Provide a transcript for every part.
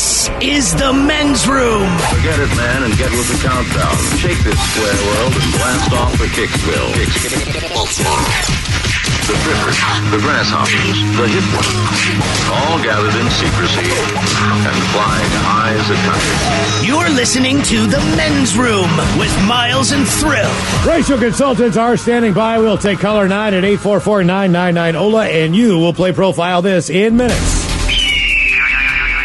This is the men's room. Forget it, man, and get with the countdown. Shake this square world and blast off for Kicksville. The Frippers, the Grasshoppers, the Hip Ones, all gathered in secrecy and flying high as a kite. You're listening to the men's room with Miles and Thrill. Racial consultants are standing by. We'll take caller 9 at 844-999-OLA, and you will play Profile This in minutes.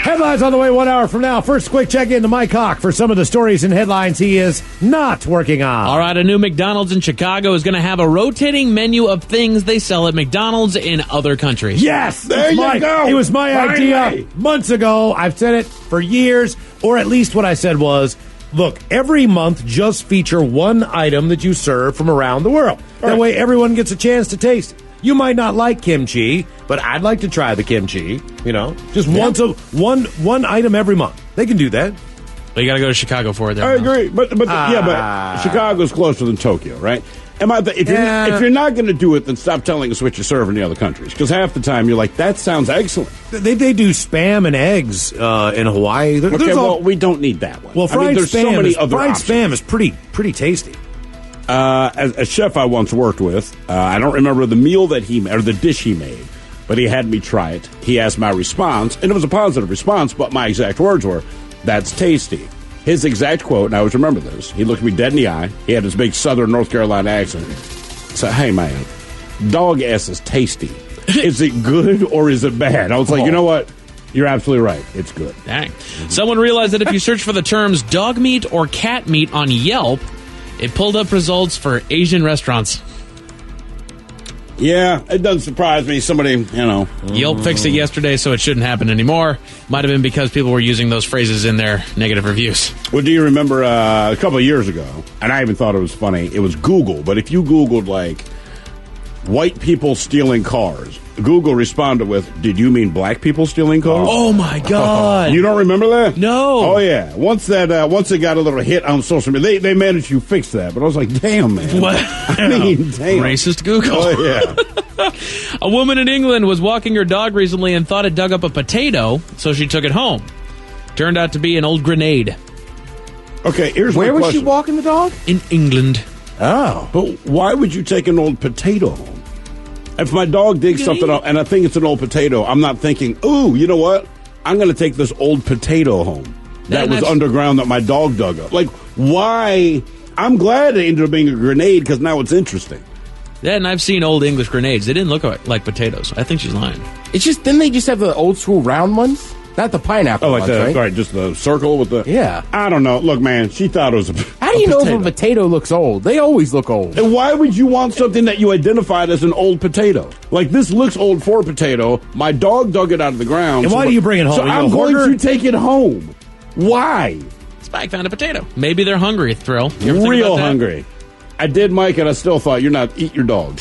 Headlines on the way 1 hour from now. First, quick check-in to Mike Hawk for some of the stories and headlines he is not working on. All right, a new McDonald's in Chicago is going to have a rotating menu of things they sell at McDonald's in other countries. Yes! There you go. It was my idea months ago. I've said it for years, or at least what I said was, look, every month just feature one item that you serve from around the world. That way everyone gets a chance to taste it. You might not like kimchi, but I'd like to try the kimchi. You know, just one item every month. They can do that. But you got to go to Chicago for it. I agree, but Chicago's closer than Tokyo, right? If you're not going to do it, then stop telling us what you serve in the other countries. Because half the time you're like, that sounds excellent. They do Spam and eggs in Hawaii. We don't need that one. Well, fried Spam is pretty tasty. As a chef I once worked with, I don't remember the meal that he made, or the dish he made, but he had me try it. He asked my response, and it was a positive response, but my exact words were, "That's tasty." His exact quote, and I always remember this, he looked me dead in the eye. He had this big southern North Carolina accent. He said, "Hey, man, dog ass is tasty. Is it good or is it bad?" I was like, you know what? You're absolutely right. It's good. Dang. Someone realized that if you search for the terms dog meat or cat meat on Yelp, it pulled up results for Asian restaurants. Yeah, it doesn't surprise me. Somebody, Yelp fixed it yesterday, so it shouldn't happen anymore. Might have been because people were using those phrases in their negative reviews. Well, do you remember a couple of years ago, and I even thought it was funny, it was Google, but if you Googled, like, white people stealing cars, Google responded with, "Did you mean black people stealing cars?" Oh, my God. You don't remember that? No. Oh, yeah. Once it got a little hit on social media, they managed to fix that. But I was like, damn, man. What? I mean, damn. Racist Google. Oh, yeah. A woman in England was walking her dog recently and thought it dug up a potato, so she took it home. Turned out to be an old grenade. Okay, here's Where my was question. she walking the dog? In England. Oh. But why would you take an old potato home? If my dog digs something up and I think it's an old potato, I'm not thinking, ooh, you know what? I'm going to take this old potato home that was underground that my dog dug up. Like, why? I'm glad it ended up being a grenade because now it's interesting. Yeah, and I've seen old English grenades. They didn't look like potatoes. I think she's lying. It's just, didn't they just have the old school round ones? Not the pineapple ones, right? Right, just the circle with the... Yeah. I don't know. Look, man, she thought it was a How do you know if a potato looks old? They always look old. And why would you want something that you identified as an old potato? Like, this looks old for a potato. My dog dug it out of the ground. And why do you bring it home? So I'm going to take it home. Why? Spike found a potato. Maybe they're hungry, Thrill. You ever think Real about that? hungry. I did, Mike, and I still thought, eat your dog.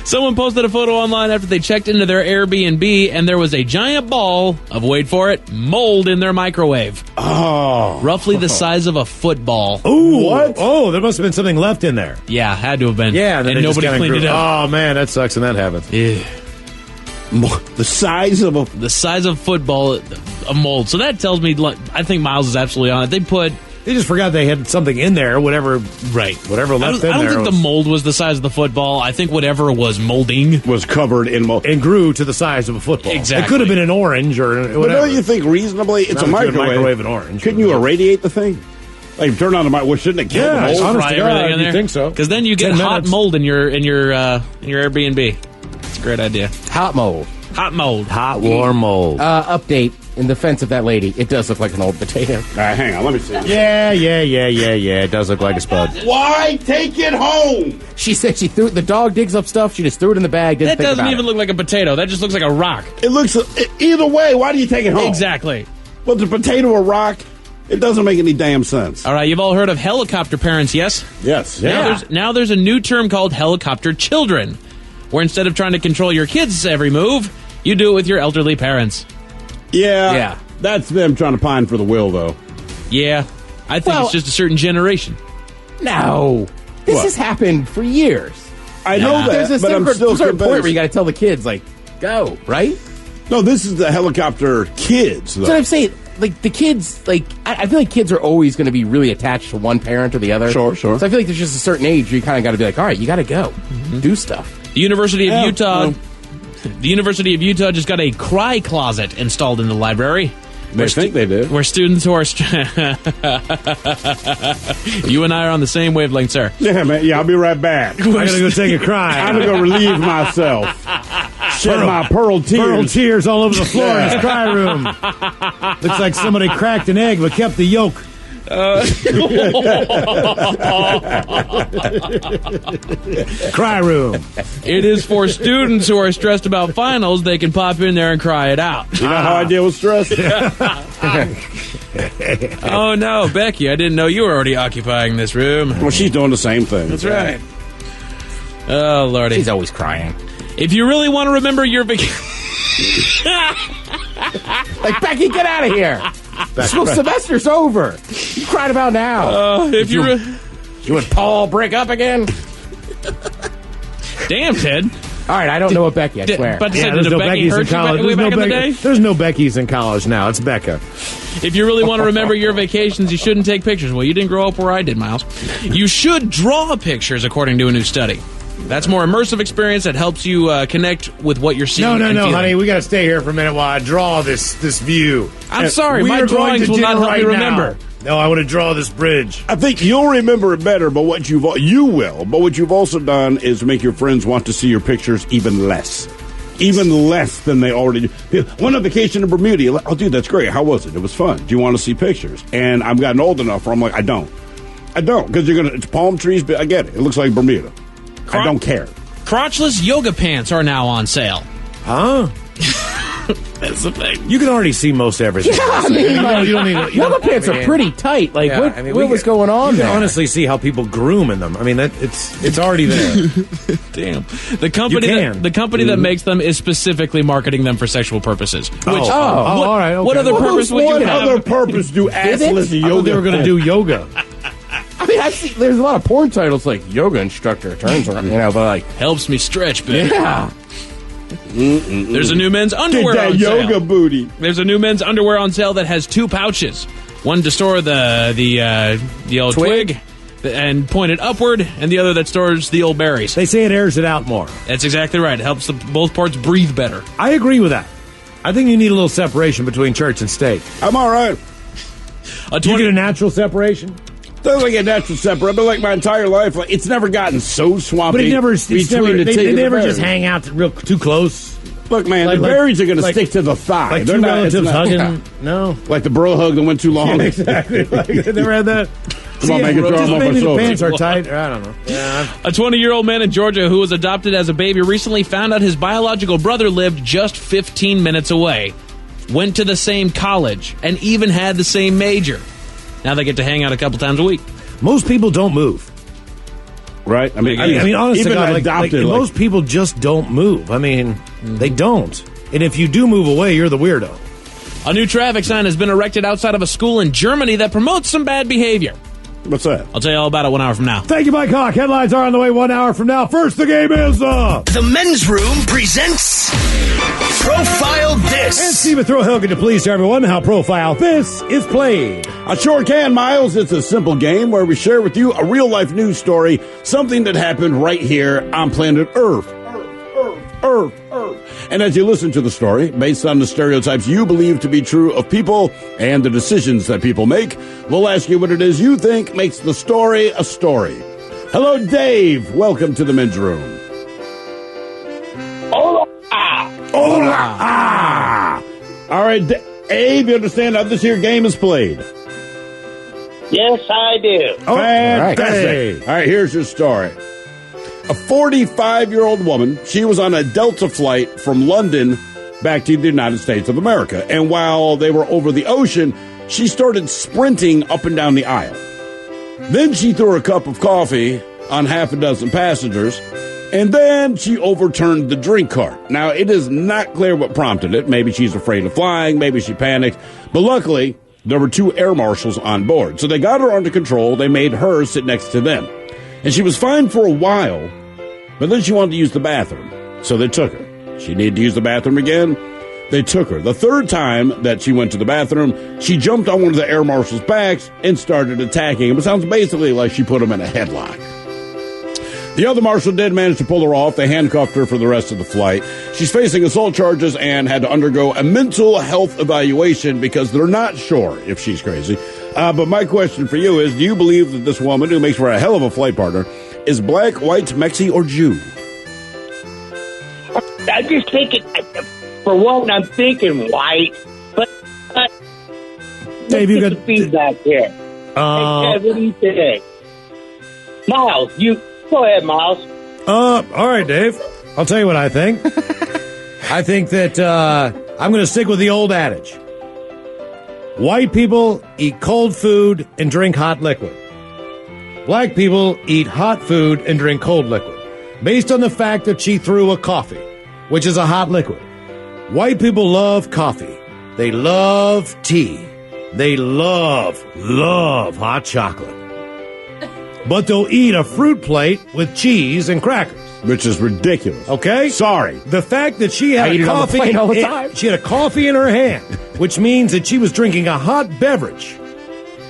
Someone posted a photo online after they checked into their Airbnb, and there was a giant ball of, wait for it, mold in their microwave. Oh. Roughly the size of a football. Ooh, what? Oh, there must have been something left in there. Yeah, had to have been. Yeah, and nobody cleaned it up. Oh, man, that sucks when that happens. Yeah. The size of football, a mold. So that tells me, I think Miles is absolutely on it. They just forgot they had something in there, whatever left in there. I don't think the mold was the size of the football. I think whatever was molding was covered in mold. And grew to the size of a football. Exactly. It could have been an orange or whatever. But don't you think reasonably, it's a microwave an orange. Couldn't you irradiate the thing? Like, turn on the microwave, shouldn't it kill the mold? Honest to God, everything in there. you think so? Because then you get hot mold in your Airbnb. It's a great idea. Hot mold. Hot mold. Hot, warm mold. Update in defense of that lady. It does look like an old potato. All right, hang on. Let me see. Yeah. It does look like a spud. Why take it home? She said she threw it. The dog digs up stuff. She just threw it in the bag. That doesn't even look like a potato. That just looks like a rock. It looks... Either way, why do you take it home? Exactly. What's a potato or rock? It doesn't make any damn sense. All right, you've all heard of helicopter parents, yes? Yes. Now there's a new term called helicopter children, where instead of trying to control your kids' every move, you do it with your elderly parents. Yeah. That's them trying to pine for the will, though. Yeah. I think it's just a certain generation. No. This has happened for years. I know that, There's a but I'm still certain point convinced. where you got to tell the kids, like, go, right? No, this is the helicopter kids, though. That's what I'm saying. Like, the kids, like, I feel like kids are always going to be really attached to one parent or the other. Sure. So I feel like there's just a certain age where you kind of got to be like, all right, you got to go. Do stuff. The University of Utah just got a cry closet installed in the library. They think they did. Where students who are... You and I are on the same wavelength, sir. Yeah, man. Yeah, I'll be right back. I gotta go take a cry. I'm gonna go relieve myself. Shed my pearl tears. Pearl tears all over the floor in his cry room. Looks like somebody cracked an egg but kept the yolk. Cry room. It is for students who are stressed about finals. They can pop in there and cry it out. You know how I deal with stress? Oh, no, Becky, I didn't know you were already occupying this room. Well, she's doing the same thing. That's right. Oh, Lordy. He's always crying. If you really want to remember your vacation... Like, Becky, get out of here. School semester's over. You cried about now. If you and Paul break up again? Damn, Ted. All right, I don't know what Becky, I swear. But Yeah, there's no Becky's in college. Way back in the day? There's no Becky's in college now. It's Becca. If you really want to remember your vacations, you shouldn't take pictures. Well, you didn't grow up where I did, Miles. You should draw pictures, according to a new study. That's more immersive experience that helps you connect with what you're seeing. No, and feeling. honey. We got to stay here for a minute while I draw this view. I'm sorry, We my are going drawings to will not dinner help me right remember. now. No, I want to draw this bridge. I think you'll remember it better, but what you've also done is make your friends want to see your pictures even less than they already do. Went on vacation to Bermuda. Oh, dude, that's great. How was it? It was fun. Do you want to see pictures? And I've gotten old enough where I'm like, I don't, because it's palm trees. But I get it. It looks like Bermuda. I don't care. Crotchless yoga pants are now on sale. Huh? That's the thing. You can already see most everything. Yeah, I mean, you don't need. yoga pants are pretty tight. Like, what was going on You there? can honestly see how people groom in them. I mean, it's already there. Damn. The company that makes them is specifically marketing them for sexual purposes. Which, all right. Okay. What other purpose would you What have? other purpose do assless I thought yoga? they were going to do yoga. I mean, there's a lot of porn titles like yoga instructor turns around, but like, Helps me stretch, baby. yeah. There's a new men's underwear Get that on yoga sale. booty. There's a new men's underwear on sale that has two pouches. One to store the old twig and point it upward, and the other that stores the old berries. They say it airs it out more. That's exactly right. It helps both parts breathe better. I agree with that. I think you need a little separation between church and state. I'm all right. Do you get a natural separation? Doesn't like a natural separate, but like my entire life, like, it's never gotten so swampy. But they never berries. just hang out too close. Look, man, the berries are going to stick to the thigh. Like They're two not, relatives hugging. Yeah. No. Like the bro hug that went too long. Yeah, exactly. Like, they never had that. Come on, make it just throw maybe the off pants are tight. I don't know. Yeah. A 20-year-old man in Georgia who was adopted as a baby recently found out his biological brother lived just 15 minutes away, went to the same college, and even had the same major. Now they get to hang out a couple times a week. Most people don't move. Right? I mean, honestly, even God, adopted. most people just don't move. I mean, they don't. And if you do move away, you're the weirdo. A new traffic sign has been erected outside of a school in Germany that promotes some bad behavior. What's that? I'll tell you all about it 1 hour from now. Thank you, Mike Hawk. Headlines are on the way 1 hour from now. First, the game is The Men's Room presents Profile This. And Steve Throwhill to please to everyone how Profile This is played. I sure can, Miles. It's a simple game where we share with you a real-life news story, something that happened right here on planet Earth. Earth. And as you listen to the story, based on the stereotypes you believe to be true of people and the decisions that people make, we'll ask you what it is you think makes the story a story. Hello, Dave. Welcome to the Men's Room. Hola. All right, Abe, you understand how this here game is played? Yes, I do. Fantastic. All right, here's your story. A 45-year-old woman, she was on a Delta flight from London back to the United States of America. And while they were over the ocean, she started sprinting up and down the aisle. Then she threw a cup of coffee on half a dozen passengers, and then she overturned the drink cart. Now, it is not clear what prompted it. Maybe she's afraid of flying, maybe she panicked. But luckily, there were 2 air marshals on board. So they got her under control. They made her sit next to them. And she was fine for a while, but then she wanted to use the bathroom. So they took her. She needed to use the bathroom again. They took her. The third time that she went to the bathroom, she jumped on one of the air marshal's backs and started attacking him. It sounds basically like she put him in a headlock. The other marshal did manage to pull her off. They handcuffed her for the rest of the flight. She's facing assault charges and had to undergo a mental health evaluation because they're not sure if she's crazy. But my question for you is, do you believe that this woman, who makes for a hell of a flight partner, is black, white, Mexi, or Jew? I'm just thinking, for one, I'm thinking white, but Dave, you get got the feedback here. Hey, Ted, what do you think? Miles, go ahead, Miles. all right, Dave. I'll tell you what I think. I think that I'm going to stick with the old adage. White people eat cold food and drink hot liquid. Black people eat hot food and drink cold liquid. Based on the fact that she threw a coffee, which is a hot liquid. White people love coffee. They love tea. They love hot chocolate. But they'll eat a fruit plate with cheese and crackers. Which is ridiculous. Okay? Sorry. The fact that she had I eat a it on the coffee plate all the time. she had a coffee in her hand, which means that she was drinking a hot beverage,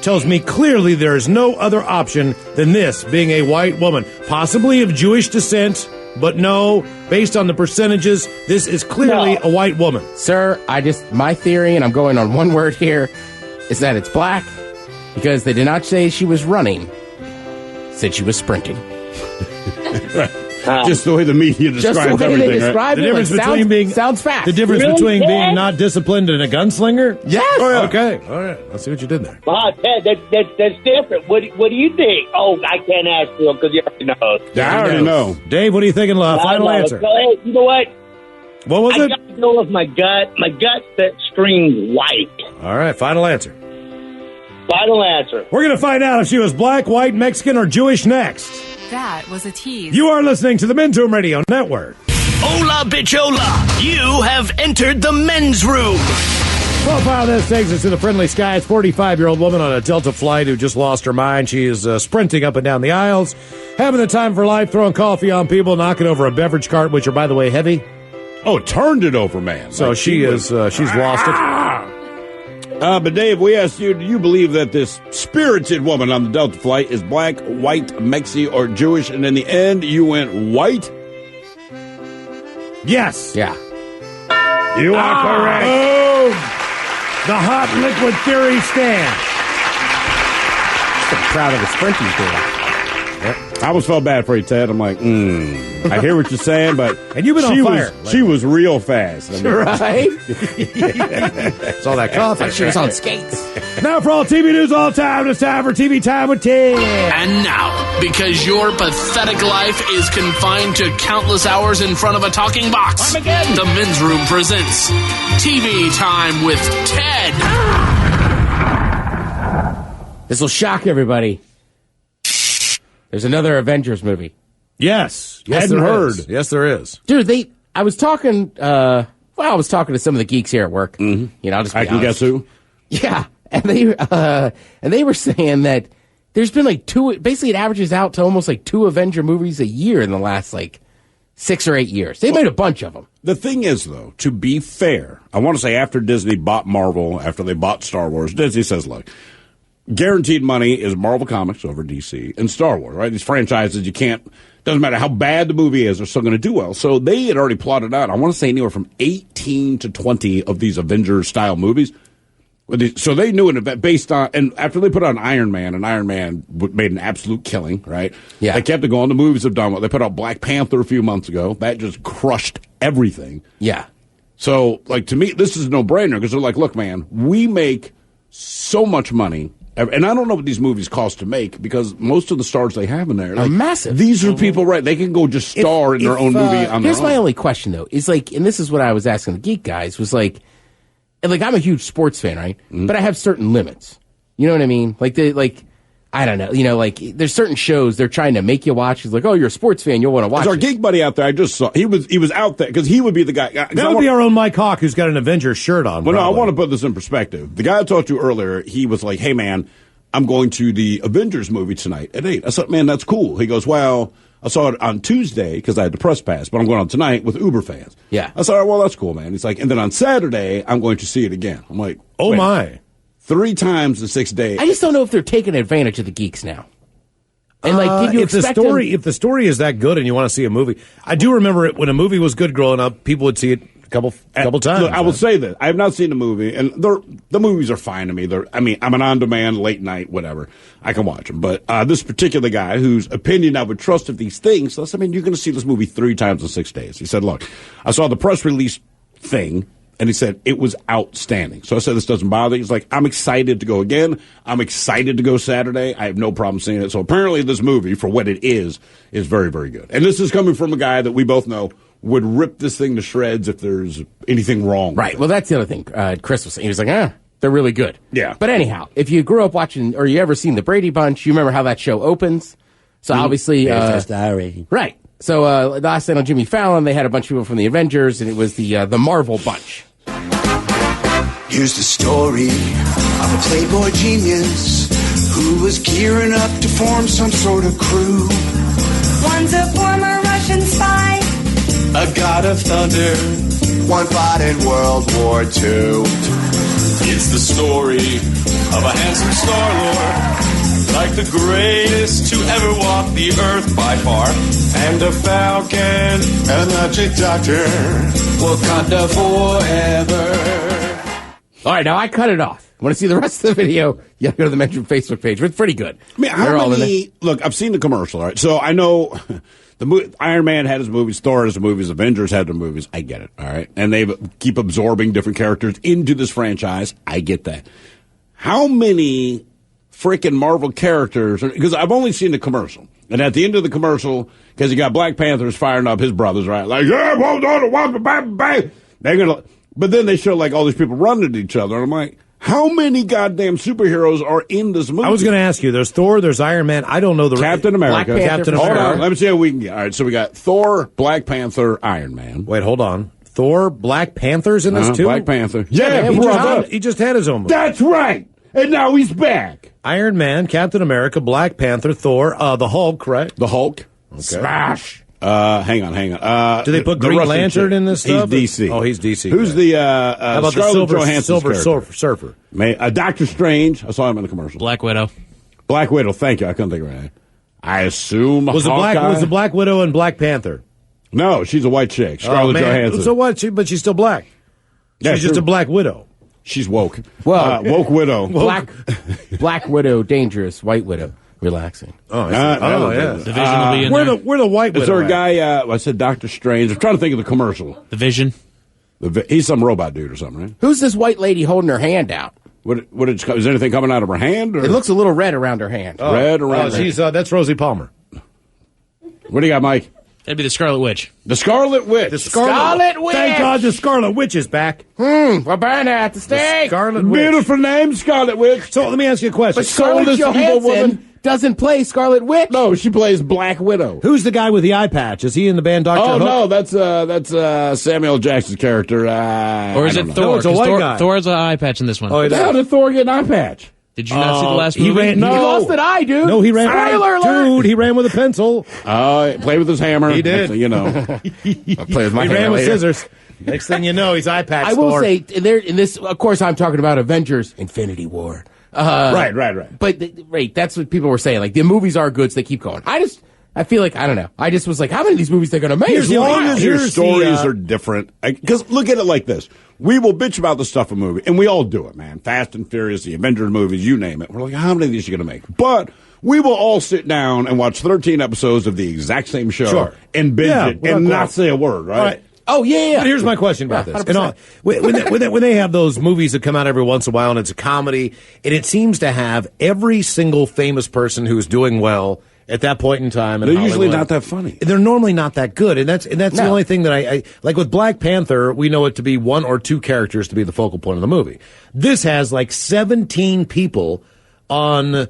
tells me clearly there is no other option than this being a white woman, possibly of Jewish descent, but no, based on the percentages, this is clearly a white woman. Sir, my theory, and I'm going on one word here, is that it's black because they did not say she was running, said she was sprinting. Just the way the media describes Just the way everything. they describe The it, difference between being sounds fast. The difference Really, between Ted? being not disciplined and a gunslinger? Yes. Oh, yeah. Okay. All right. Let's see what you did there. Wow, Ted, that's different. What do you think? Oh, I can't ask Phil because he already knows. I already know. Dave, what are you thinking? Final answer. So, hey, you know what? What was I it? got to go with my gut. My gut that screams white. All right. Final answer. Final answer. We're going to find out if she was black, white, Mexican, or Jewish next. That was a tease. You are listening to the Men's Room Radio Network. Hola, bichola. You have entered the men's room. Profile this takes us to the friendly skies. 45-year-old woman on a Delta flight who just lost her mind. She is sprinting up and down the aisles, having the time of her life, throwing coffee on people, knocking over a beverage cart, which are, by the way, heavy. Oh, turned it over, man. So Like she's lost it. But Dave, we asked you, do you believe that this spirited woman on the Delta flight is black, white, Mexi, or Jewish? And in the end, you went white? Yes. Yeah. You are correct. Boom. The hot liquid theory stands. So proud of the sprinting theory. I almost felt bad for you, Ted. I'm like, I hear what you're saying, but And you've been on fire. She was real fast. I mean, Right? It's all that coffee. She was on skates. Now for all TV news all time, it's time for TV Time with Ted. And now, because your pathetic life is confined to countless hours in front of a talking box, the Men's Room presents TV Time with Ted. This will shock everybody. There's another Avengers movie. Yes. Yes, Hadn't there heard. is. Yes, there is. Dude, I was talking to some of the geeks here at work. Mm-hmm. You know, I'll just be I can honest. guess who? Yeah. And they were saying that there's been like basically it averages out to almost like 2 Avenger movies a year in the last like 6 or 8 years. They made a bunch of them. The thing is, though, to be fair, I want to say after Disney bought Marvel, after they bought Star Wars, Disney says, look, guaranteed money is Marvel Comics over DC and Star Wars, right? These franchises, doesn't matter how bad the movie is, they're still going to do well. So they had already plotted out, I want to say anywhere from 18 to 20 of these Avengers-style movies. So they knew an event based on, and after they put on Iron Man, and Iron Man made an absolute killing, right? Yeah. They kept it going. The movies have done well. They put out Black Panther a few months ago. That just crushed everything. Yeah. So, like, to me, this is a no-brainer because they're like, look, man, we make so much money. And I don't know what these movies cost to make because most of the stars they have in there Are massive. These are people, right? They can go just star in their own movie on their Here's own. my only question, though, is like, and this is what I was asking the geek guys, was like, and like I'm a huge sports fan, right? Mm-hmm. But I have certain limits. You know what I mean? I don't know. You know, like there's certain shows they're trying to make you watch. He's like, oh, you're a sports fan, you'll want to watch There's our it. geek buddy out there. I just saw he was out there because he would be the guy. That would be our own Mike Hawk, who's got an Avengers shirt on. Well, no, I probably. want to put this in perspective. The guy I talked to earlier, he was like, hey, man, I'm going to the Avengers movie tonight at 8. I said, man, that's cool. He goes, well, I saw it on Tuesday because I had the press pass, but I'm going on tonight with Uber fans. Yeah. I said, all right, well, that's cool, man. He's like, and then on Saturday, I'm going to see it again. I'm like, Oh, wait, my. 3 times in 6 days. I just don't know if they're taking advantage of the geeks now. And like, did you if the expect story them? if the story is that good and you want to see a movie, I do remember it when a movie was good growing up. People would see it a couple times. Look, I will say this: I have not seen the movie, and the movies are fine to me. I'm an on-demand, late night, whatever. I can watch them. But this particular guy, whose opinion I would trust of these things, says, I mean, you're going to see this movie 3 times in 6 days. He said, look, I saw the press release thing. And he said, it was outstanding. So I said, this doesn't bother you. He's like, I'm excited to go again. I'm excited to go Saturday. I have no problem seeing it. So apparently this movie, for what it is very, very good. And this is coming from a guy that we both know would rip this thing to shreds if there's anything wrong. Right. Well, that's the other thing Chris was saying. He was like, they're really good. Yeah. But anyhow, if you grew up watching or you ever seen the Brady Bunch, you remember how that show opens. So obviously, right. So last night on Jimmy Fallon, they had a bunch of people from the Avengers, and it was the Marvel bunch. Here's the story of a playboy genius who was gearing up to form some sort of crew. One's a former Russian spy, A god of thunder, one fought in World War II. It's the story of a handsome Star-Lord, like the greatest to ever walk the earth by far, and a falcon, and a magic doctor, Wakanda forever. All right, now I cut it off. Want to see the rest of the video? You gotta go to the Mention Facebook page. It's pretty good. I mean, how many? Look, I've seen the commercial, all right? So I know Iron Man had his movies, Thor has his movies, Avengers had their movies. I get it, all right? And they keep absorbing different characters into this franchise. I get that. How many freaking Marvel characters? Because I've only seen the commercial. And at the end of the commercial, because you got Black Panthers firing up his brothers, right? Like, yeah, bang. They're going to. But then they show, like, all these people running at each other. And I'm like, how many goddamn superheroes are in this movie? I was going to ask you. There's Thor, there's Iron Man. I don't know the Captain America. Black Panther. Captain America. Hold on. Let me see how we can get. All right, so we got Thor, Black Panther, Iron Man. Wait, hold on. Thor, Black Panther's in this too? Black Panther. Yeah, he just had his own movie. That's right. And now he's back. Iron Man, Captain America, Black Panther, Thor, the Hulk, correct? The Hulk. Okay. Smash. Hang on. Do they put Green Lantern in this stuff? He's DC. Oh, he's DC. Who's the how about Scarlett the Silver Surfer? Doctor Strange. I saw him in the commercial. Black Widow. Black Widow. Thank you. I couldn't think of her name. I assume was the Black Widow and Black Panther? No, she's a white chick. Scarlett Johansson. So what? But she's still black. She's just a Black Widow. She's woke. Well, woke widow. Black Widow, dangerous. White Widow, relaxing. Yeah. The Vision will be in there. We're the White Widow. Is there a guy? I said Doctor Strange. I'm trying to think of the commercial. The Vision. He's some robot dude or something, right? Who's this white lady holding her hand out? Is anything coming out of her hand? Or? It looks a little red around her hand. Red around. That's Rosie Palmer. What do you got, Mike? That'd be the Scarlet Witch. The Scarlet Witch. The Scarlet Witch. Thank God the Scarlet Witch is back. We're burning at the stake. Scarlet Witch. Beautiful name, Scarlet Witch. So let me ask you a question. But Scarlett Johansson doesn't play Scarlet Witch. No, she plays Black Widow. Who's the guy with the eye patch? Is he in the band Dr. Hook? No, that's Samuel Jackson's character. Or is it Thor? No, it's a white guy. Thor has an eye patch in this one. Oh, how did Thor get an eye patch? Did you not see the last movie? He lost an eye, dude. No, he ran. Spoiler alert. Dude, he ran with a pencil. Played with his hammer. He did. You know. I'll play with my He hammer ran with later. scissors. Next thing you know, he's eye patch. I will say, in this, of course, I'm talking about Avengers: Infinity War. Right. But that's what people were saying. Like the movies are good, so they keep going. I feel like I don't know. I just was like, how many of these movies they're going to make? As long as your stories are different, because look at it like this: we will bitch about the stuff of movie, and we all do it, man. Fast and Furious, the Avengers movies, you name it. We're like, how many of these are you going to make? But we will all sit down and watch 13 episodes of the exact same show and binge it and not say a word, right? Oh, yeah. But here's my question about this. When they have those movies that come out every once in a while, and it's a comedy, and it seems to have every single famous person who's doing well at that point in time. They're usually not that funny. They're normally not that good, and that's the only thing that I like with Black Panther. We know it to be one or two characters to be the focal point of the movie. This has like 17 people on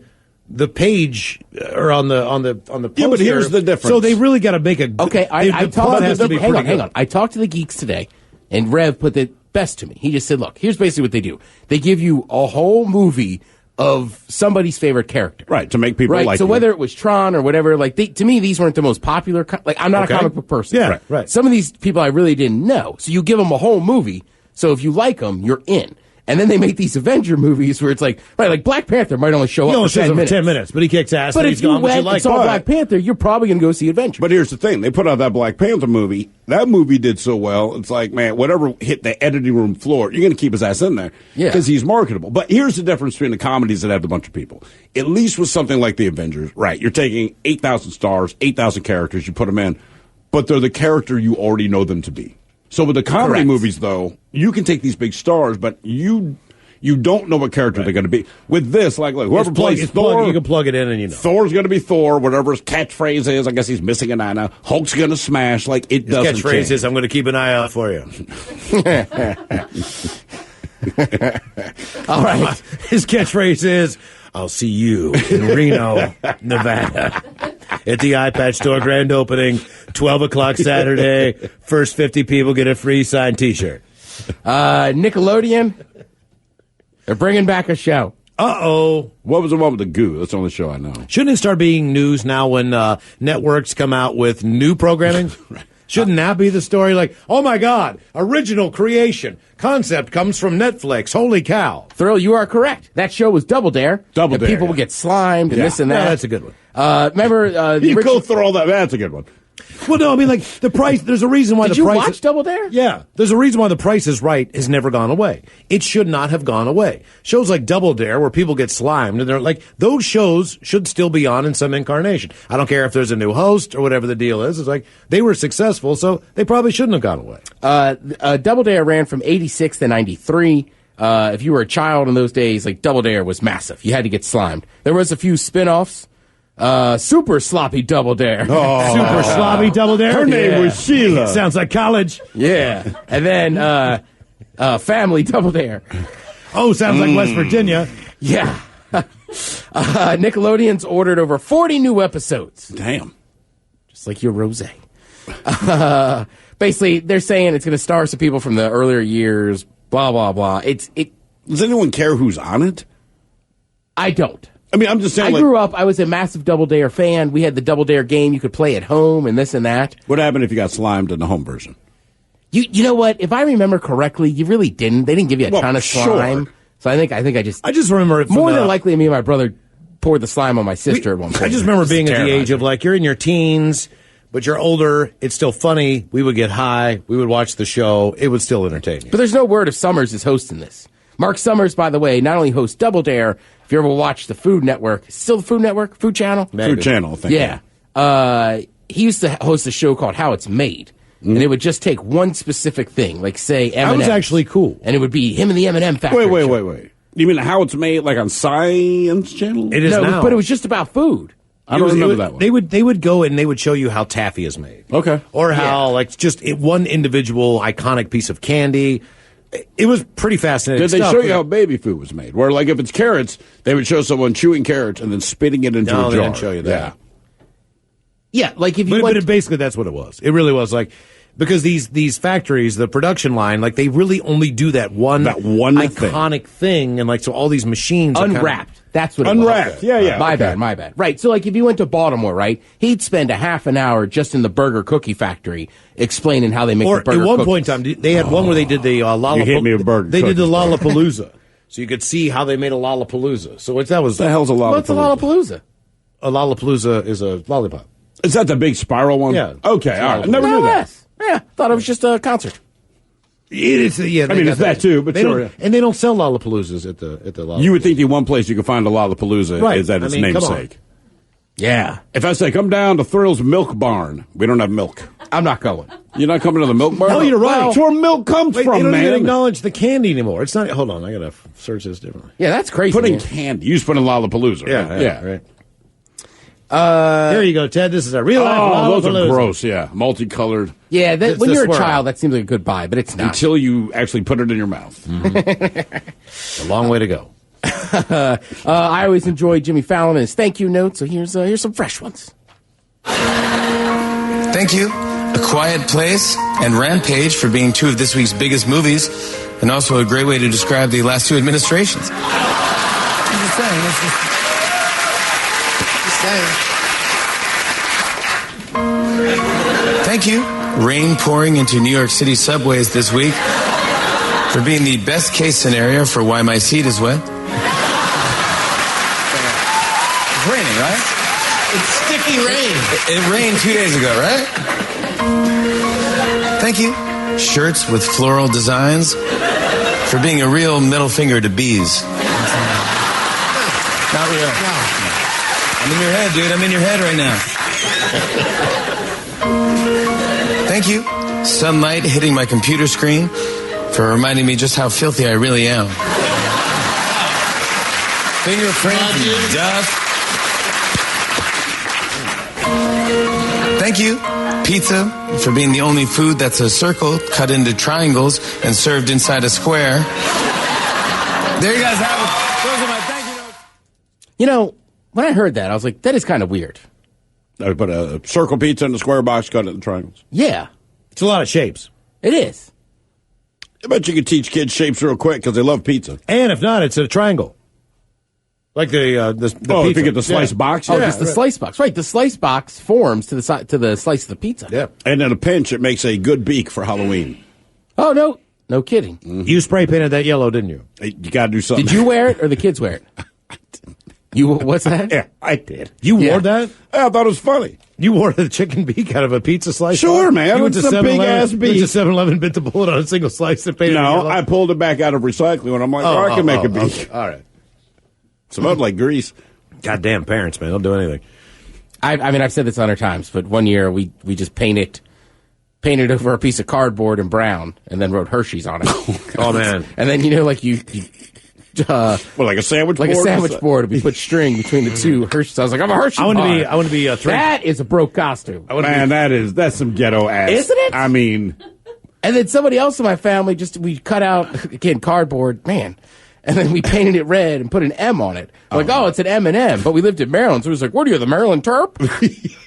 the page or on the poster. Yeah, but here's the difference. So they really got to make a okay. I talked to them. Hang on. I talked to the geeks today, and Rev put the best to me. He just said, "Look, here's basically what they do. They give you a whole movie of somebody's favorite character. Right, to make people like So you. whether it was Tron or whatever, like to me, these weren't the most popular. I'm not a comic book person. Yeah, right. Some of these people I really didn't know. So you give them a whole movie. So if you like them, you're in. And then they make these Avenger movies where it's like Black Panther might only show up for 10 minutes. 10 minutes, but he kicks ass. But and if he's you gone, went and saw Black Panther, you're probably going to go see Avengers. But here's the thing. They put out that Black Panther movie. That movie did so well. It's like, man, whatever hit the editing room floor, you're going to keep his ass in there. Yeah. Because he's marketable. But here's the difference between the comedies that have a bunch of people. At least with something like the Avengers, right, you're taking 8,000 stars, 8,000 characters, you put them in, but they're the character you already know them to be. So with the comedy movies, though, you can take these big stars, but you don't know what character they're going to be. With this, like, look, whoever plays Thor, you can plug it in and you know. Thor's going to be Thor, whatever his catchphrase is. I guess he's missing an e now. Hulk's going to smash. Like, it His doesn't catchphrase change. is, I'm going to keep an eye out for you. All right. His catchphrase is, I'll see you in Reno, Nevada. At the Eye Patch Store grand opening, 12 o'clock Saturday. First 50 people get a free signed T-shirt. Nickelodeon, they're bringing back a show. Uh-oh. What was the one with the goo? That's the only show I know. Shouldn't it start being news now when networks come out with new programming? Right. Shouldn't that be the story? Like, oh my God, original creation. Concept comes from Netflix. Holy cow. Thrill, you are correct. That show was Double Dare. Double and Dare, people would get slimed and this and that. Yeah, that's a good one. Remember You go through all that. That's a good one. Well, no, I mean, like, the price, there's a reason why Did the you price... watch Double Dare? Yeah. There's a reason why The Price is Right has never gone away. It should not have gone away. Shows like Double Dare, where people get slimed, and they're like, those shows should still be on in some incarnation. I don't care if there's a new host or whatever the deal is. It's like, they were successful, so they probably shouldn't have gone away. Double Dare ran from 86 to 93. If you were a child in those days, like, Double Dare was massive. You had to get slimed. There was a few spin-offs. Super Sloppy Double Dare. Super sloppy Double Dare. Her name was Sheila. Sounds like college. Yeah. And then Family Double Dare. Oh, sounds like West Virginia. Yeah. Nickelodeon's ordered over 40 new episodes. Damn. Just like your rosé. Basically, they're saying it's going to star some people from the earlier years, blah, blah, blah. Does anyone care who's on it? I don't. I mean, I'm just saying. I grew up, I was a massive Double Dare fan. We had the Double Dare game you could play at home and this and that. What happened if you got slimed in the home version? You know what? If I remember correctly, you really didn't. They didn't give you a ton of slime. Sure. So I think I just remember it more than likely me and my brother poured the slime on my sister at one point. I just remember being at the age of, like, you're in your teens, but you're older. It's still funny. We would get high. We would watch the show. It would still entertain you. But there's no word if Summers is hosting this. Mark Summers, by the way, not only hosts Double Dare, if you ever watch the Food Network, still the Food Network? Food Channel? Maybe. Food Channel, I think. Yeah. He used to host a show called How It's Made. And it would just take one specific thing, like, say, M&M's. That was actually cool. And it would be him and the M&M factory. Wait. You mean How It's Made, like on Science Channel? It is now. But it was just about food. I don't remember that one. They would go and they would show you how taffy is made. Okay. Or how, like, just one individual iconic piece of candy. It was pretty fascinating. Did they show you how baby food was made? Where, like, if it's carrots, they would show someone chewing carrots and then spitting it into a jar. They didn't show you that. Yeah, like if you but basically that's what it was. It really was, like, because these factories, the production line, like, they really only do that one iconic thing, and, like, so all these machines unwrapped. That's what it unwrapped. was. Yeah. My bad. Right. So, like, if you went to Baltimore, right, he'd spend a half an hour just in the burger cookie factory explaining how they make the burger at one cookies. point in time, they had one where they did the Lollapalooza. You hit me with burger They did the cookies. Lollapalooza. So you could see how they made a Lollapalooza. So that was... What the hell's a Lollapalooza? What's a Lollapalooza? A Lollapalooza is a lollipop. Is that the big spiral one? Yeah. Okay, all right. I never knew that. Yeah, thought it was just a concert. It is, yeah. I mean, it's that too, but they sure. don't- And they don't sell Lollapaloozas at the Lollapalooza. You would think the one place you could find a Lollapalooza Right. is at its I mean, come on. namesake. Yeah. If I say, come down to Thrill's Milk Barn, we don't have milk. I'm not going. You're not coming to the milk barn? No, you're right. That's where milk comes Wait, from, they don't man. even acknowledge the candy anymore. It's not... Hold on, I gotta search this differently. Yeah, that's crazy. Putting man. candy. You just put in Lollapalooza. Yeah, right. Here you go, Ted. This is a real life Oh, those Lollapalooza. are gross, yeah. Multicolored. Yeah, It's when the you're a swirl. child, that seems like a good buy, but it's not. Until you actually put it in your mouth. A long way to go. I always enjoy Jimmy Fallon and his thank you note, so here's some fresh ones. Thank you, A Quiet Place and Rampage, for being two of this week's biggest movies, and also a great way to describe the last two administrations. just saying. Just saying. Thank you. Rain pouring into New York City subways this week for being the best case scenario for why my seat is wet. It's raining, right? It's sticky rain. It rained 2 days ago, right? Thank you. Shirts with floral designs for being a real middle finger to bees. Not real. No. I'm in your head, dude. I'm in your head right now. Thank you. Sunlight hitting my computer screen for reminding me just how filthy I really am. Fingerprint and dust. Thank you. Pizza for being the only food that's a circle cut into triangles and served inside a square. There you guys have it. Those are my thank you notes. You know, when I heard that, I was like, that is kind of weird. I put a circle pizza in a square box, cut it in triangles. Yeah. It's a lot of shapes. It is. I bet you could teach kids shapes real quick because they love pizza. And if not, it's a triangle. Like the if pizza. you get the slice box. Oh, just the slice box. Right, the slice box forms to the slice of the pizza. Yeah. And in a pinch, it makes a good beak for Halloween. Oh, no. No kidding. Mm-hmm. You spray painted that yellow, didn't you? You got to do something. Did you wear it or the kids wear it? What's that? Yeah, I did. You wore that? I thought it was funny. You wore the chicken beak out of a pizza slice? Sure, man. You went to It's a 7-Eleven, big-ass beak. Went to 7-Eleven, bit the bullet on a single slice and painted it No, yellow? I pulled it back out of recycling, and I'm like, I can make a beak. Okay. All right. Smelled like grease. Goddamn parents, man. They'll do anything. I mean, I've said this 100 times, but one year we just painted over a piece of cardboard in brown and then wrote Hershey's on it. Oh, man. And then, like you like a sandwich board? Like a sandwich board. We put string between the two Hershey's. I was like, I'm a Hershey I want bar. to be a three. That is a broke costume. Man, that's some ghetto ass. Isn't it? I mean. And then somebody else in my family, we cut out, again, cardboard, man. And then we painted it red and put an M on it. Like, it's an M&M. But we lived in Maryland, so it was like, what are you, the Maryland Terp?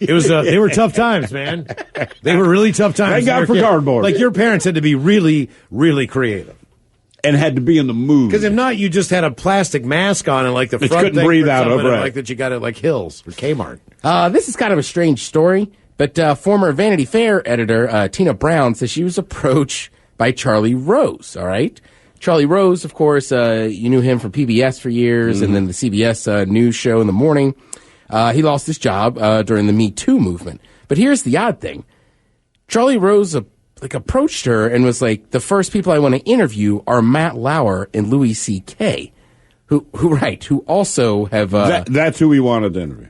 It was. They were tough times, man. They were really tough times. Thank God for cardboard. Like, your parents had to be really, really creative. And had to be in the mood. Because if not, you just had a plastic mask on and like the front couldn't thing breathe or out something, of, right. like that you got at like Hills or Kmart. This is kind of a strange story, but former Vanity Fair editor Tina Brown says she was approached by Charlie Rose, all right? Charlie Rose, of course, you knew him from PBS for years and then the CBS news show in the morning. He lost his job during the Me Too movement. But here's the odd thing. Charlie Rose approached her and was like, the first people I want to interview are Matt Lauer and Louis C.K., who also have... that's who we wanted to interview.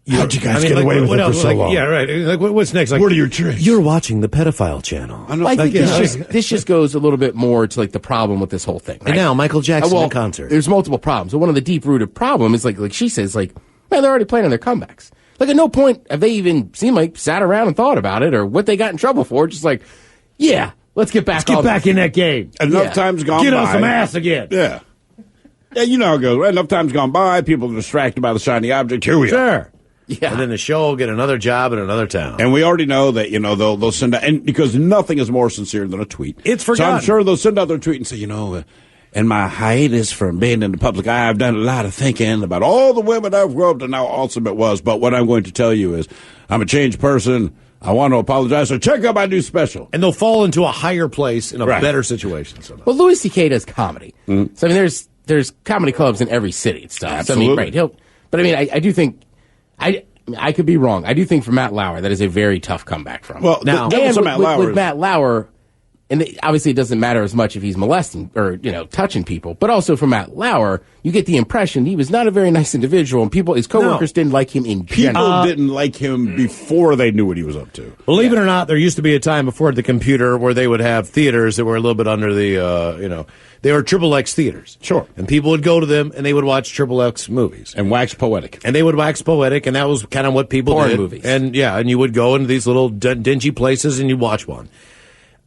How'd you guys get away with it for so long? Yeah, right. Like, what's next? Like, what are your tricks? You're watching the pedophile channel. I think this just goes a little bit more to like the problem with this whole thing. Right? And now Michael Jackson in concert. There's multiple problems. So one of the deep-rooted problem is like she says, man, they're already planning their comebacks. Like at no point have they even seemed like sat around and thought about it or what they got in trouble for. Just like, yeah, let's get back. Let's get back in that game. Enough time's gone by. Get on some ass again. Yeah. Yeah, you know how it goes. Enough time's gone by. People are distracted by the shiny object. Here we are. Yeah. And then the show will get another job in another town. And we already know that, they'll send out, and because nothing is more sincere than a tweet. It's forgotten. So I'm sure they'll send out their tweet and say, in my hiatus from being in the public eye, I've done a lot of thinking about all the women I've groped and how awesome it was. But what I'm going to tell you is I'm a changed person. I want to apologize. So check out my new special. And they'll fall into a higher place in a better situation. Well, Louis C.K. does comedy. Mm-hmm. So, I mean, there's comedy clubs in every city and stuff. Absolutely. So, I mean, I do think... I could be wrong. I do think for Matt Lauer, that is a very tough comeback from him. Well, now, with Matt Lauer, and obviously it doesn't matter as much if he's molesting or, touching people, but also for Matt Lauer, you get the impression he was not a very nice individual, and his coworkers didn't like him in general. People didn't like him before they knew what he was up to. Believe it or not, there used to be a time before the computer where they would have theaters that were a little bit under the, they were XXX theaters. Sure. And people would go to them, and they would watch XXX movies. And wax poetic. And they would wax poetic, and that was kind of what people Porn did. movies. And, and you would go into these little dingy places, and you'd watch one.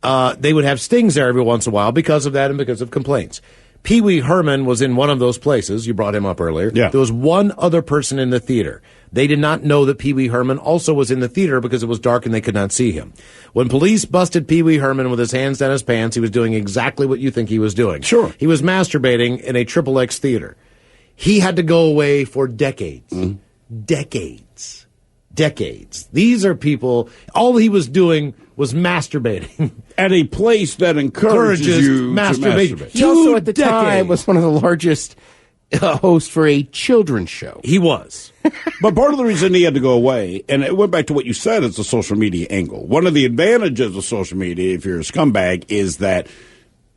They would have stings there every once in a while because of that and because of complaints. Pee Wee Herman was in one of those places. You brought him up earlier. Yeah. There was one other person in the theater. They did not know that Pee Wee Herman also was in the theater because it was dark and they could not see him. When police busted Pee Wee Herman with his hands down his pants, he was doing exactly what you think he was doing. Sure. He was masturbating in a XXX theater. he had to go away for decades. Decades. These are people, all he was doing was masturbating. At a place that encourages you masturbation. to masturbate. He also, at the time, was one of the largest hosts for a children's show. He was. But part of the reason he had to go away, and it went back to what you said, is the social media angle. One of the advantages of social media, if you're a scumbag, is that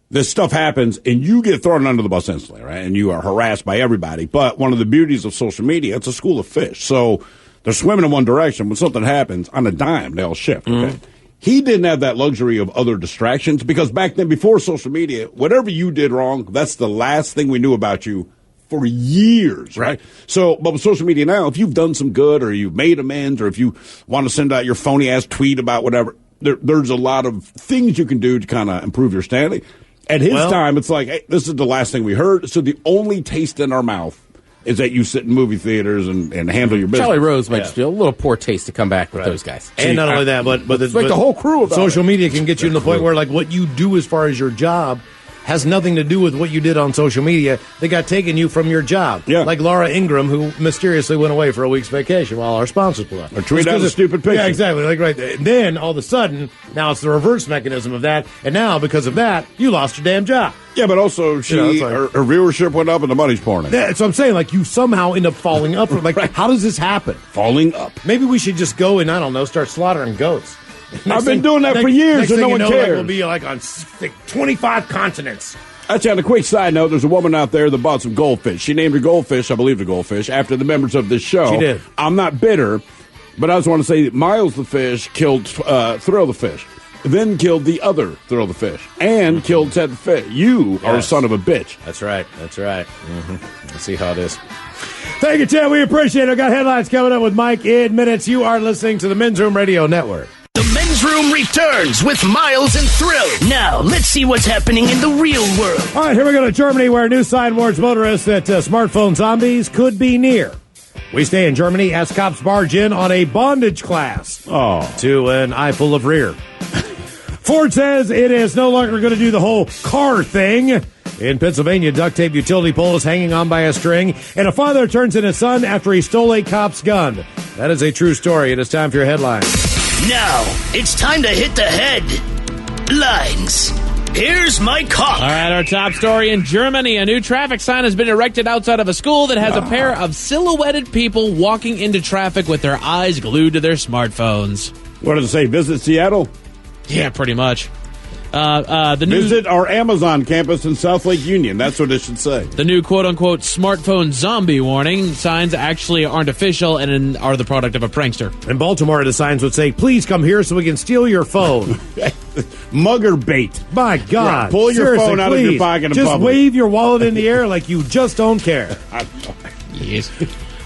this stuff happens and you get thrown under the bus instantly, right? And you are harassed by everybody. But one of the beauties of social media, it's a school of fish. So they're swimming in one direction. When something happens, on a dime, they all shift. Okay? He didn't have that luxury of other distractions because back then, before social media, whatever you did wrong, that's the last thing we knew about you for years, right? So, but with social media now, if you've done some good or you've made amends or if you want to send out your phony-ass tweet about whatever, there's a lot of things you can do to kind of improve your standing. At his time, it's like, hey, this is the last thing we heard, so the only taste in our mouth is that you sit in movie theaters and handle your business. Charlie Rose might just feel a little poor taste to come back with those guys. And not only that, but the whole crew about social media can get you to the point where, like, what you do as far as your job has nothing to do with what you did on social media. They got taken you from your job. Yeah. Like Laura Ingraham, who mysteriously went away for a week's vacation while our sponsors pulled out. Or tweet out a stupid picture. Yeah, exactly. Like right there. And then, all of a sudden, now it's the reverse mechanism of that. And now, because of that, you lost your damn job. Yeah, but also her viewership went up and the money's pouring in. Yeah, so I'm saying, like, you somehow end up falling up. Like, how does this happen? Falling up. Maybe we should just go and, I don't know, start slaughtering goats. I've been doing that for years and no one cares. We'll be like on 25 continents. Actually, on a quick side note, there's a woman out there that bought some goldfish. She named her goldfish, I believe the goldfish, after the members of this show. She did. I'm not bitter, but I just want to say that Miles the fish killed Thrill the fish, then killed the other Thrill the fish, and killed Ted the fish. You are a son of a bitch. That's right. That's right. Let's see how it is. Thank you, Ted. We appreciate it. I got headlines coming up with Mike in minutes. You are listening to the Men's Room Radio Network. The Men's Room returns with Miles and Thrill. Now, let's see what's happening in the real world. All right, here we go to Germany, where a new sign warns motorists that smartphone zombies could be near. We stay in Germany as cops barge in on a bondage class to an eye full of rear. Ford says it is no longer going to do the whole car thing. In Pennsylvania, duct tape utility pole is hanging on by a string, and a father turns in his son after he stole a cop's gun. That is a true story. It is time for your headlines. Now, it's time to hit the headlines. Here's my cop. All right, our top story in Germany. A new traffic sign has been erected outside of a school that has a pair of silhouetted people walking into traffic with their eyes glued to their smartphones. What does it say? Visit Seattle? Yeah, pretty much. The new Visit our Amazon campus in South Lake Union. That's what it should say. The new quote-unquote smartphone zombie warning signs actually aren't official and are the product of a prankster. In Baltimore, the signs would say, please come here so we can steal your phone. Mugger bait. My God. Yeah, pull your phone out of your pocket in just public. wave your wallet in the air like you just don't care. Yes.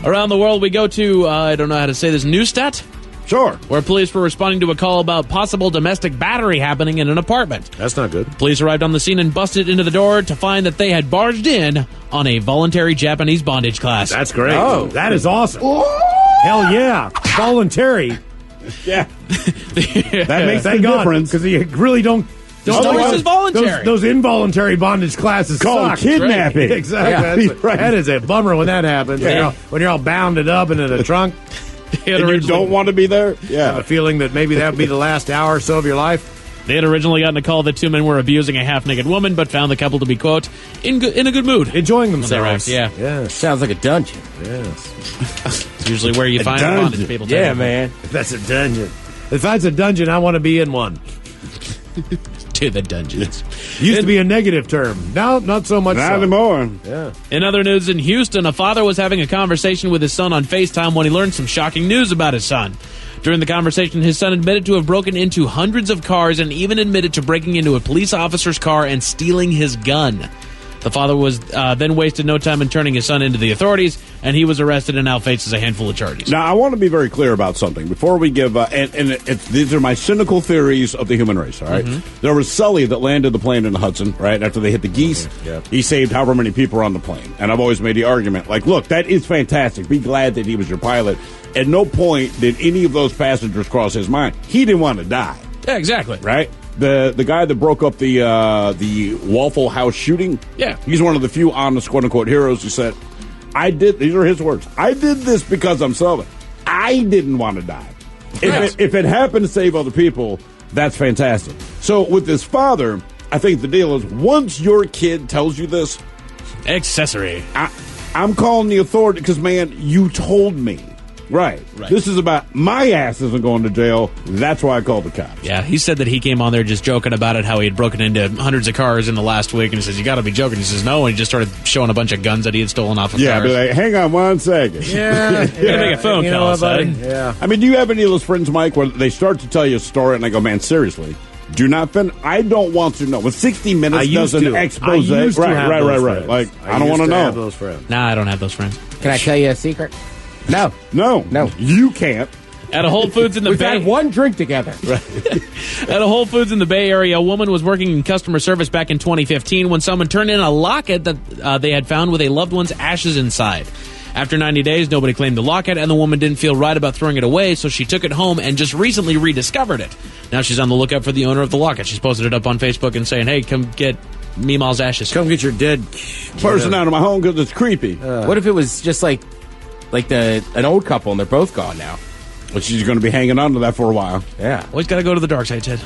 Around the world we go to, I don't know how to say this, Neustadt? Sure. Where police were responding to a call about possible domestic battery happening in an apartment. That's not good. Police arrived on the scene and busted into the door to find that they had barged in on a voluntary Japanese bondage class. That's great. Oh, that is awesome. Hell yeah. Voluntary. Yeah. That makes Thank the God, difference. because you really don't. This is voluntary. Those involuntary bondage classes called suck. kidnapping. Right. Exactly. Yeah, That is a bummer when that happens. Yeah. When you're all bounded up and in a trunk. And you don't want to be there? Yeah. Have a feeling that maybe that would be the last hour or so of your life. They had originally gotten a call that two men were abusing a half-naked woman, but found the couple to be, quote, in a good mood. Enjoying themselves. Yeah. Yes. Sounds like a dungeon. Yes. It's usually where you find bondage people. Yeah, man. That's a dungeon. If that's a dungeon, I want to be in one. To the dungeons. Used to be a negative term. Now, not so much. Not so. anymore. Yeah. In other news, in Houston, a father was having a conversation with his son on FaceTime when he learned some shocking news about his son. During the conversation, his son admitted to have broken into hundreds of cars and even admitted to breaking into a police officer's car and stealing his gun. The father was then wasted no time in turning his son into the authorities, and he was arrested and now faces a handful of charges. Now, I want to be very clear about something before we give, these are my cynical theories of the human race, all right? Mm-hmm. There was Sully that landed the plane in the Hudson, right, after they hit the geese. Mm-hmm. Yep. He saved however many people were on the plane. And I've always made the argument, like, look, that is fantastic. Be glad that he was your pilot. At no point did any of those passengers cross his mind. He didn't want to die. Yeah, exactly. Right? The guy that broke up the Waffle House shooting, yeah, he's one of the few honest quote unquote heroes who said, These are his words. I did this because I'm Southern. I didn't want to die. If it happened to save other people, that's fantastic. So with his father, I think the deal is once your kid tells you this, accessory. I'm calling the authority because, man, you told me. Right. This is about my ass isn't going to jail. That's why I called the cops. Yeah, he said that he came on there just joking about it, how he had broken into hundreds of cars in the last week, and he says, you got to be joking. He says, no, and he just started showing a bunch of guns that he had stolen off of cars. Yeah, be like, hang on 1 second. Yeah. Gotta make a phone call, buddy. Yeah. I mean, do you have any of those friends, Mike, where they start to tell you a story and I go, man, seriously, do not I don't want to know. With 60 Minutes does an expose. Right. Like, I don't want to know. Those friends. Nah, I don't have those friends. Can I tell you a secret? No. You can't. At a Whole Foods in the We've Bay. had one drink together. At a Whole Foods in the Bay Area, a woman was working in customer service back in 2015 when someone turned in a locket that they had found with a loved one's ashes inside. After 90 days, nobody claimed the locket, and the woman didn't feel right about throwing it away, so she took it home and just recently rediscovered it. Now she's on the lookout for the owner of the locket. She's posted it up on Facebook and saying, hey, come get Meemaw's ashes. Come get your dead person out of my home because it's creepy. What if it was just like an old couple and they're both gone now? Well, she's going to be hanging on to that for a while. Yeah. Always got to go to the dark side, Ted.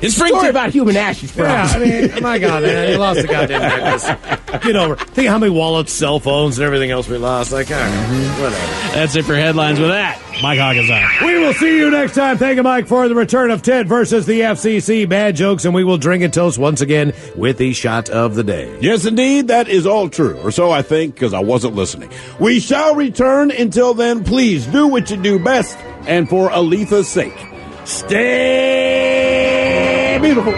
It's story about human ashes, bro. Yeah, I mean, my God, man, you lost the goddamn necklace. Get over it. Think how many wallets, cell phones, and everything else we lost. Like, all right, whatever. That's it for headlines with that. Mike Hawkins on. We will see you next time. Thank you, Mike, for the return of Ted versus the FCC. Bad jokes, and we will drink and toast once again with the shot of the day. Yes, indeed, that is all true. Or so I think, because I wasn't listening. We shall return. Until then, please do what you do best. And for Aletha's sake, stay beautiful.